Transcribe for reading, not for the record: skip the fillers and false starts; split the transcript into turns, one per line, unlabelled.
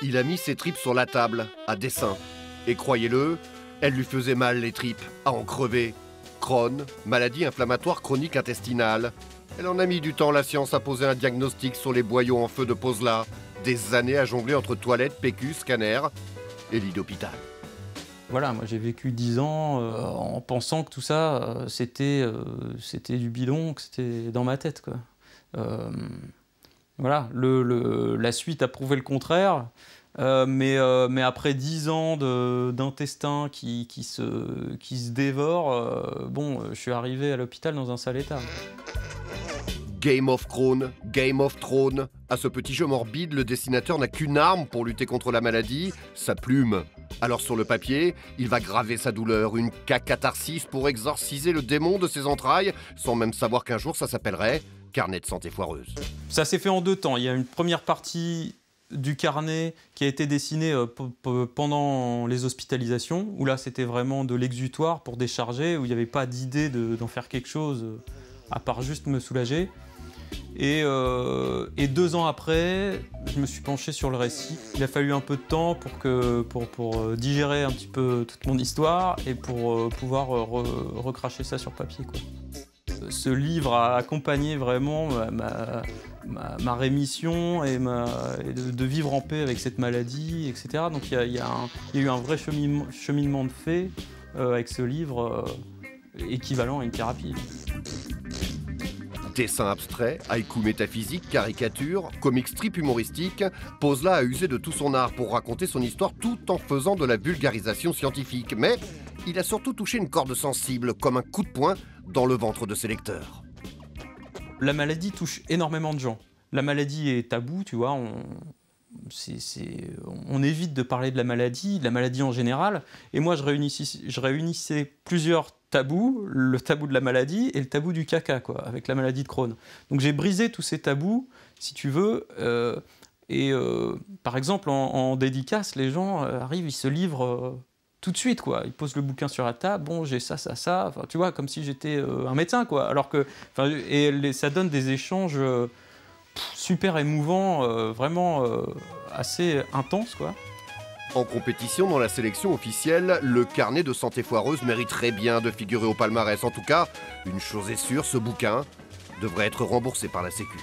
Il a mis ses tripes sur la table, à dessein. Et croyez-le, elle lui faisait mal les tripes, à en crever. Crohn, maladie inflammatoire chronique intestinale. Elle en a mis du temps, la science, à poser un diagnostic sur les boyaux en feu de Posla. Des années à jongler entre toilettes, PQ, scanner et lit d'hôpital.
Voilà, moi j'ai vécu 10 ans en pensant que tout ça, c'était du bidon, que c'était dans ma tête, quoi. Voilà, la suite a prouvé le contraire, mais après 10 ans d'intestin qui se dévore, je suis arrivé à l'hôpital dans un sale état.
Game of Crohn, Game of Thrones. À ce petit jeu morbide, le dessinateur n'a qu'une arme pour lutter contre la maladie, sa plume. Alors sur le papier, il va graver sa douleur, une catharsis pour exorciser le démon de ses entrailles, sans même savoir qu'un jour ça s'appellerait Carnet de santé foireuse.
Ça s'est fait en 2 temps. Il y a une première partie du carnet qui a été dessiné pendant les hospitalisations, où là c'était vraiment de l'exutoire pour décharger, où il n'y avait pas d'idée d'en faire quelque chose, à part juste me soulager. Et 2 ans après, je me suis penché sur le récit. Il a fallu un peu de temps pour digérer un petit peu toute mon histoire et pour pouvoir recracher ça sur papier, quoi. Ce livre a accompagné vraiment ma rémission et de vivre en paix avec cette maladie, etc. Donc il y a eu un vrai cheminement de fait avec ce livre équivalent à une thérapie.
Dessin abstrait, haïku métaphysique, caricature, comic strip humoristique, Posla a usé de tout son art pour raconter son histoire tout en faisant de la vulgarisation scientifique. Mais il a surtout touché une corde sensible, comme un coup de poing dans le ventre de ses lecteurs.
La maladie touche énormément de gens. La maladie est tabou, tu vois, on évite de parler de la maladie en général. Et moi, je réunissais plusieurs tabous, le tabou de la maladie et le tabou du caca, quoi, avec la maladie de Crohn. Donc j'ai brisé tous ces tabous, si tu veux, par exemple, en dédicace, les gens arrivent, ils se livrent tout de suite, quoi. Ils posent le bouquin sur la table, bon, j'ai ça, enfin, tu vois, comme si j'étais un médecin, quoi. Alors que, ça donne des échanges super émouvants, vraiment assez intenses, quoi.
En compétition dans la sélection officielle, le carnet de santé foireuse mériterait bien de figurer au palmarès. En tout cas, une chose est sûre, ce bouquin devrait être remboursé par la Sécu.